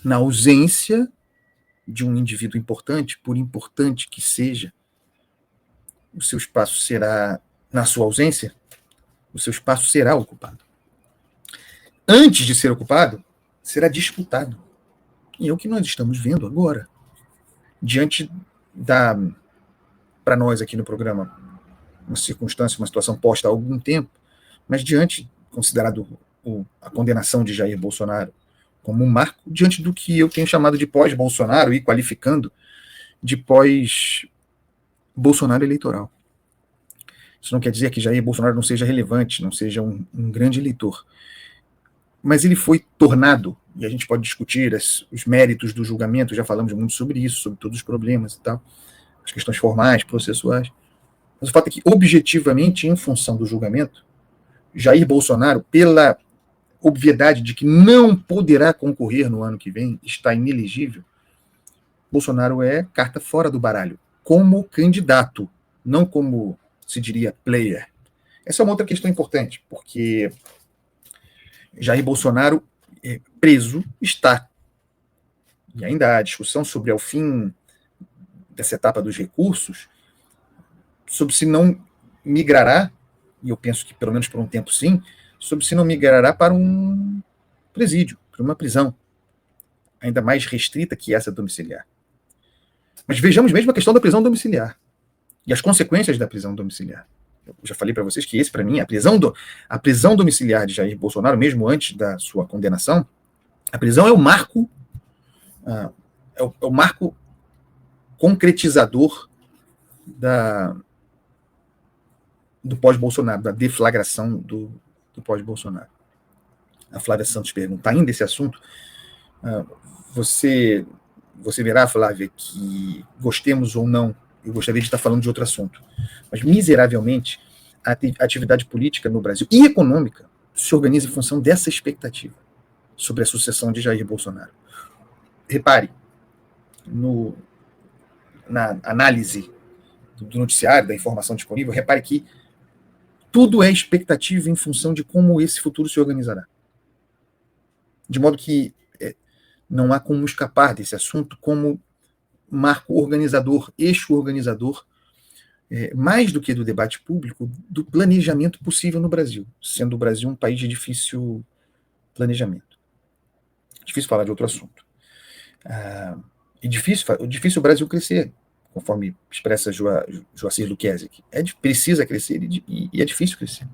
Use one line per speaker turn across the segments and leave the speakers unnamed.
na ausência de um indivíduo importante, por importante que seja, o seu espaço será, na sua ausência, o seu espaço será ocupado. Antes de ser ocupado, será disputado. E é o que nós estamos vendo agora. Diante da, para nós aqui no programa, uma circunstância, uma situação posta há algum tempo, mas diante, considerado a condenação de Jair Bolsonaro como um marco, diante do que eu tenho chamado de pós-Bolsonaro e qualificando de pós-Bolsonaro eleitoral. Isso não quer dizer que Jair Bolsonaro não seja relevante, não seja um grande eleitor. Mas ele foi tornado, e a gente pode discutir os méritos do julgamento, já falamos muito sobre isso, sobre todos os problemas e tal, as questões formais, processuais. Mas o fato é que, objetivamente, em função do julgamento, Jair Bolsonaro, pela obviedade de que não poderá concorrer no ano que vem, está inelegível, Bolsonaro é carta fora do baralho, como candidato, não como, se diria, player. Essa é uma outra questão importante, porque Jair Bolsonaro preso está. E ainda há discussão sobre, ao fim dessa etapa dos recursos, sobre se não migrará, e eu penso que pelo menos por um tempo sim, sobre se não migrará para um presídio, para uma prisão, ainda mais restrita que essa domiciliar. Mas vejamos mesmo a questão da prisão domiciliar e as consequências da prisão domiciliar. Eu já falei para vocês que esse, para mim, a prisão domiciliar de Jair Bolsonaro, mesmo antes da sua condenação, a prisão é o marco, é o marco concretizador do pós-Bolsonaro, da deflagração do pós-Bolsonaro. A Flávia Santos pergunta, ainda esse assunto, você verá, Flávia, que gostemos ou não, eu gostaria de estar falando de outro assunto, mas miseravelmente a atividade política no Brasil e econômica se organiza em função dessa expectativa sobre a sucessão de Jair Bolsonaro. Repare, na análise do noticiário, da informação disponível, repare que tudo é expectativa em função de como esse futuro se organizará. De modo que não há como escapar desse assunto como marco organizador, eixo organizador, mais do que do debate público, do planejamento possível no Brasil, sendo o Brasil um país de difícil planejamento. Difícil falar de outro assunto. E difícil o Brasil crescer, conforme expressa Joacir Lucchesi. Precisa crescer e é difícil crescer.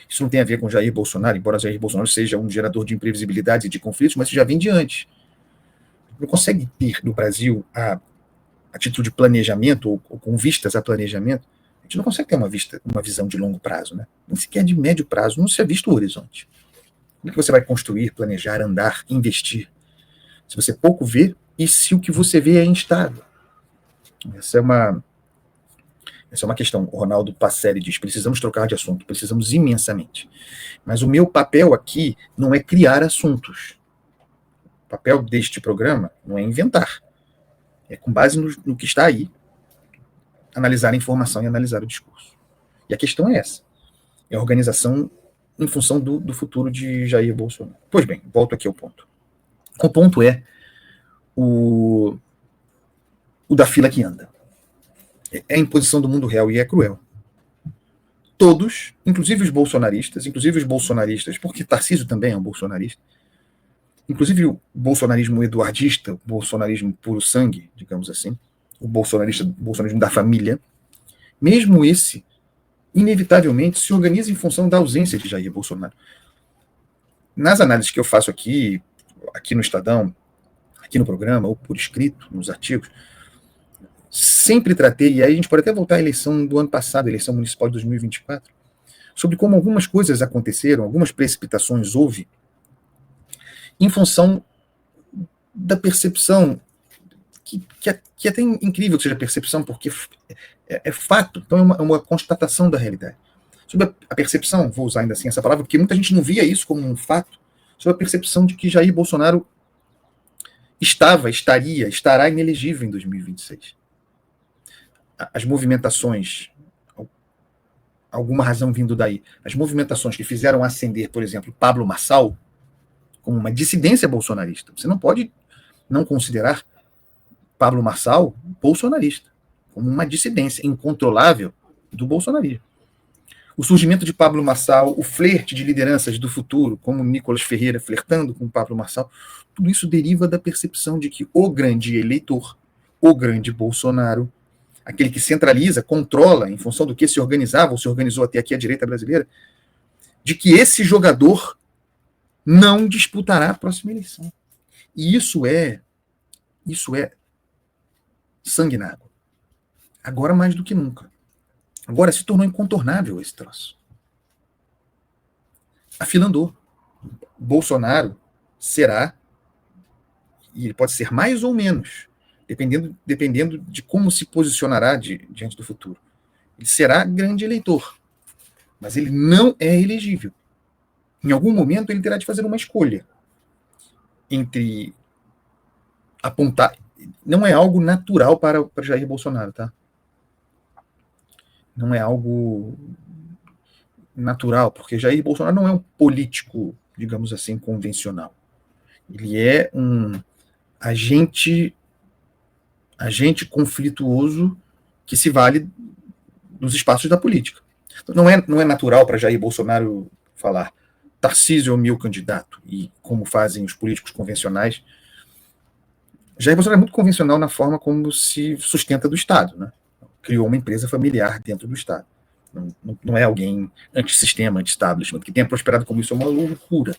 Isso não tem a ver com Jair Bolsonaro, embora Jair Bolsonaro seja um gerador de imprevisibilidades e de conflitos, mas isso já vem de antes. Não consegue ter no Brasil, a título de planejamento, ou com vistas a planejamento, a gente não consegue ter uma visão de longo prazo, né? Nem sequer de médio prazo, não se é visto o horizonte. Como é que você vai construir, planejar, andar, investir? Se você pouco vê, e se o que você vê é instável. Essa é uma questão. O Ronaldo Passelli diz, precisamos trocar de assunto, precisamos imensamente. Mas o meu papel aqui não é criar assuntos. O papel deste programa não é inventar. É com base no que está aí, analisar a informação e analisar o discurso. E a questão é essa. É a organização em função do futuro de Jair Bolsonaro. Pois bem, volto aqui ao ponto. O ponto é o da fila que anda. É a imposição do mundo real e é cruel. Todos, inclusive os bolsonaristas, porque Tarcísio também é um bolsonarista, inclusive o bolsonarismo eduardista, o bolsonarismo puro sangue, digamos assim, o bolsonarismo da família, mesmo esse, inevitavelmente, se organiza em função da ausência de Jair Bolsonaro. Nas análises que eu faço aqui no Estadão, aqui no programa, ou por escrito, nos artigos, sempre tratei, e aí a gente pode até voltar à eleição do ano passado, a eleição municipal de 2024, sobre como algumas coisas aconteceram, algumas precipitações houve, em função da percepção, que é até incrível que seja percepção, porque é fato, então é uma constatação da realidade. Sobre a percepção, vou usar ainda assim essa palavra, porque muita gente não via isso como um fato, sobre a percepção de que Jair Bolsonaro estará inelegível em 2026. As movimentações, alguma razão vindo daí, as movimentações que fizeram ascender, por exemplo, Pablo Marçal, como uma dissidência bolsonarista. Você não pode não considerar Pablo Marçal bolsonarista, como uma dissidência incontrolável do bolsonarismo. O surgimento de Pablo Marçal, o flerte de lideranças do futuro, como Nicolas Ferreira flertando com Pablo Marçal, tudo isso deriva da percepção de que o grande eleitor, o grande Bolsonaro, aquele que centraliza, controla, em função do que se organizava ou se organizou até aqui a direita brasileira, de que esse jogador não disputará a próxima eleição. E isso é sangue na água. Agora mais do que nunca. Agora se tornou incontornável esse troço. A fila andou. Bolsonaro será, e ele pode ser mais ou menos, dependendo de como se posicionará diante do futuro. Ele será grande eleitor, mas ele não é elegível. Em algum momento ele terá de fazer uma escolha entre apontar. Não é algo natural para Jair Bolsonaro, tá? Não é algo natural, porque Jair Bolsonaro não é um político, digamos assim, convencional. Ele é um agente conflituoso que se vale dos espaços da política. Então, não é natural para Jair Bolsonaro falar Tarcísio é o meu candidato, e como fazem os políticos convencionais. Jair Bolsonaro é muito convencional na forma como se sustenta do Estado, né? Criou uma empresa familiar dentro do Estado. Não é alguém antissistema, anti-establishment, que tenha prosperado como isso é uma loucura.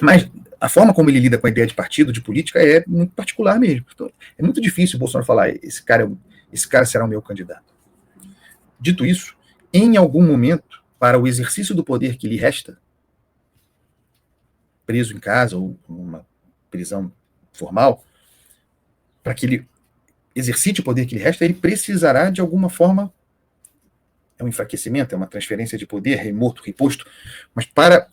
Mas a forma como ele lida com a ideia de partido, de política, é muito particular mesmo. Então, é muito difícil o Bolsonaro falar, esse cara será o meu candidato. Dito isso, em algum momento, para o exercício do poder que lhe resta, preso em casa ou numa prisão formal, para que ele exercite o poder que lhe resta, ele precisará, de alguma forma, é um enfraquecimento, é uma transferência de poder, remoto, reposto, mas para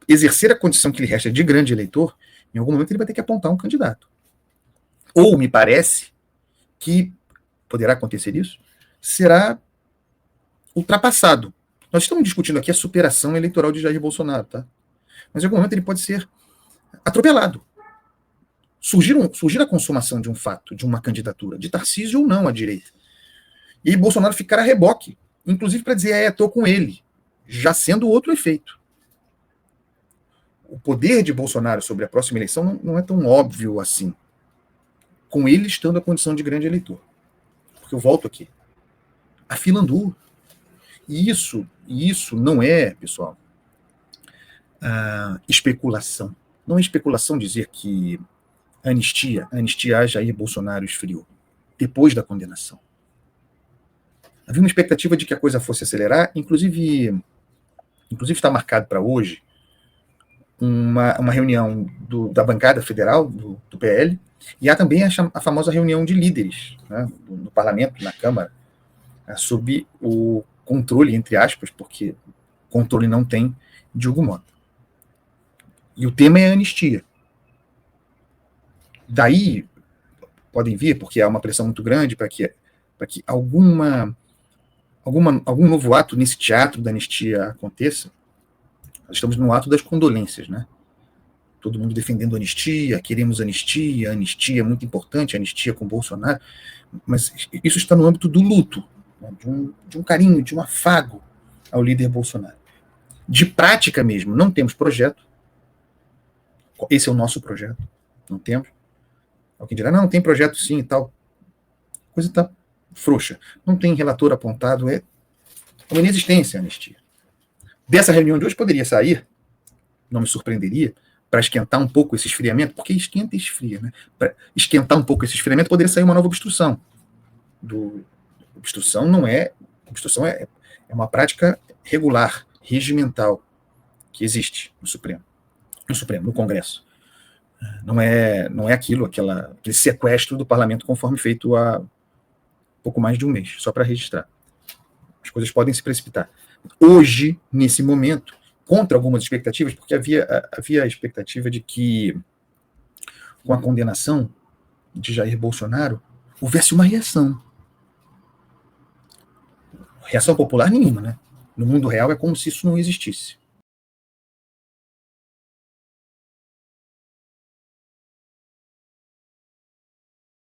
exercer a condição que lhe resta de grande eleitor, em algum momento ele vai ter que apontar um candidato. Ou, me parece, que poderá acontecer isso, será ultrapassado. Nós estamos discutindo aqui a superação eleitoral de Jair Bolsonaro, tá? Mas em algum momento ele pode ser atropelado. Surgir a consumação de um fato, de uma candidatura, de Tarcísio ou não à direita. E aí Bolsonaro ficar a reboque, inclusive para dizer, estou com ele, já sendo outro efeito. O poder de Bolsonaro sobre a próxima eleição não é tão óbvio assim, com ele estando a condição de grande eleitor. Porque eu volto aqui. A fila andou. E isso não é, pessoal, especulação. Não é especulação dizer que anistia a Jair Bolsonaro esfriou, depois da condenação. Havia uma expectativa de que a coisa fosse acelerar, inclusive está marcado para hoje uma reunião da bancada federal do PL, e há também a famosa reunião de líderes, né, no parlamento, na Câmara, sob o controle, entre aspas, porque controle não tem, Diogo Mota. E o tema é a anistia. Daí podem vir, porque há uma pressão muito grande para que algum novo ato nesse teatro da anistia aconteça. Nós estamos no ato das condolências, né? Todo mundo defendendo a anistia, queremos anistia é muito importante, anistia com Bolsonaro, mas isso está no âmbito do luto, né? de um carinho, de um afago ao líder Bolsonaro. De prática mesmo, não temos projeto. Esse é o nosso projeto, não temos. Alguém dirá, não, tem projeto sim e tal. A coisa está frouxa. Não tem relator apontado, é uma inexistência a anistia. Dessa reunião de hoje poderia sair, não me surpreenderia, para esquentar um pouco esse esfriamento, porque esquenta e esfria, né? Para esquentar um pouco esse esfriamento, poderia sair uma nova obstrução. Obstrução não é... Obstrução é uma prática regular, regimental, que existe no Supremo, no Congresso. Não é aquele sequestro do parlamento conforme feito há pouco mais de um mês, só para registrar. As coisas podem se precipitar. Hoje, nesse momento, contra algumas expectativas, porque havia a expectativa de que, com a condenação de Jair Bolsonaro, houvesse uma reação. Reação popular nenhuma, né? No mundo real é como se isso não existisse.